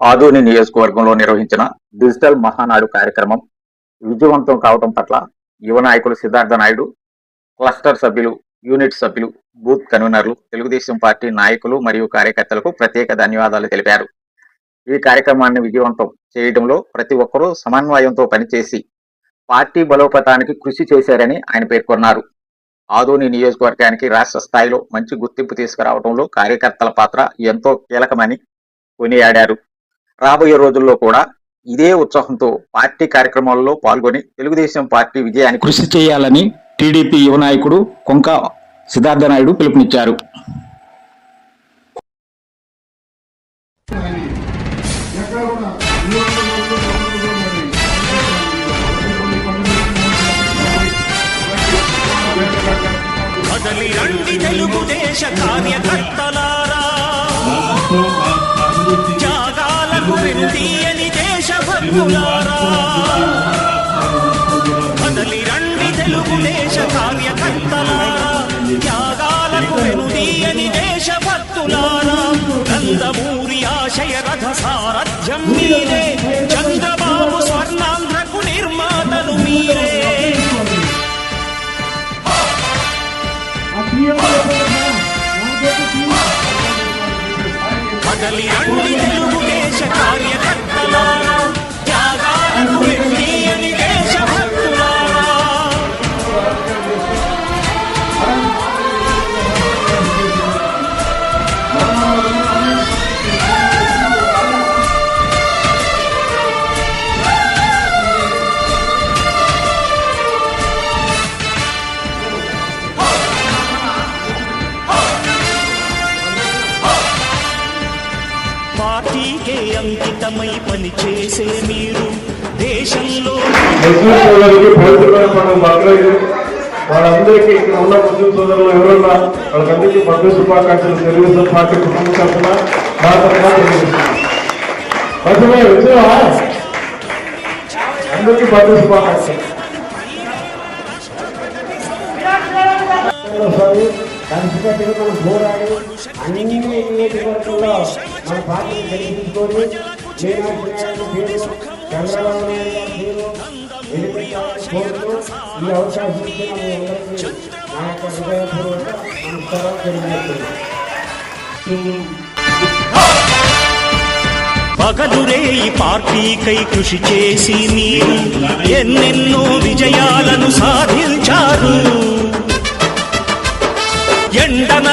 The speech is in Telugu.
ఆదోని నియోజకవర్గంలో నిర్వహించిన డిజిటల్ మహానాడు కార్యక్రమం విజయవంతం కావడం పట్ల యువ నాయకులు సిద్ధార్థ నాయుడు, క్లస్టర్ సభ్యులు, యూనిట్ సభ్యులు, బూత్ కన్వీనర్లు, తెలుగుదేశం పార్టీ నాయకులు మరియు కార్యకర్తలకు ప్రత్యేక ధన్యవాదాలు తెలిపారు. ఈ కార్యక్రమాన్ని విజయవంతం చేయడంలో ప్రతి ఒక్కరూ సమన్వయంతో పనిచేసి పార్టీ బలోపేతానికి కృషి చేశారని ఆయన పేర్కొన్నారు. ఆదోని నియోజకవర్గానికి రాష్ట్ర స్థాయిలో మంచి గుర్తింపు తీసుకురావడంలో కార్యకర్తల పాత్ర ఎంతో కీలకమని కొనియాడారు. రాబోయే రోజుల్లో కూడా ఇదే ఉత్సాహంతో పార్టీ కార్యక్రమాల్లో పాల్గొని తెలుగుదేశం పార్టీ విజయానికి కృషి చేయాలని టీడీపీ యువ నాయకుడు కొంక సిద్ధార్థ నాయుడు పిలుపునిచ్చారు. తెలుగుదేశ కార్యకర్తలారా, త్యాగాలకు వెనుదీయని దేశభక్తులారా, కదలి రండి తెలుగుదేశ కార్యకర్తలారా, త్యాగాలకు వెనుదీయని దేశభక్తులారా, నందమూరి ఆశయ రథ సారథ్యం మీరే, చంద్రబాబు స్వర్ణాంధ్రకు నిర్మాతలు మీరే. కదలి రండి తెలుగుదేశ కార్యకర్తలారా, త్యాగాలకు వెనుదీయని దేశభక్తులారా. పార్టీకే అంకితమై పనిచేసే మీరు దేశంలో వాళ్ళందరికీ ఇక్కడ ఉన్న ముస్లిం సోదరులు ఎవరున్నా వాళ్ళకందరికీ పండుగ శుభాకాంక్షలు తెలుగుదేశం పార్టీ కుటుంబ తరఫున మా తరఫున తెలియజేస్తున్నాం. అందరికీ పండుగ శుభాకాంక్షలు. కలిసికట్టుగా మనం పోరాడి అన్ని నియోజకవర్గంలో మన పార్టీని గెలిపించుకొని పేరు చంద్రబాబు నాయుడు గారి పేరు కోరుతూ ఈ అవకాశం ఇచ్చిన మీ అందరికీ నా యొక్క హృదయపూర్వక నమస్కారాలు తెలియజేస్తున్నాను. పగలురే ఈ పార్టీకై కృషి చేసి మీరు ఎన్నెన్నో విజయాలను సాధించారు. ఎండన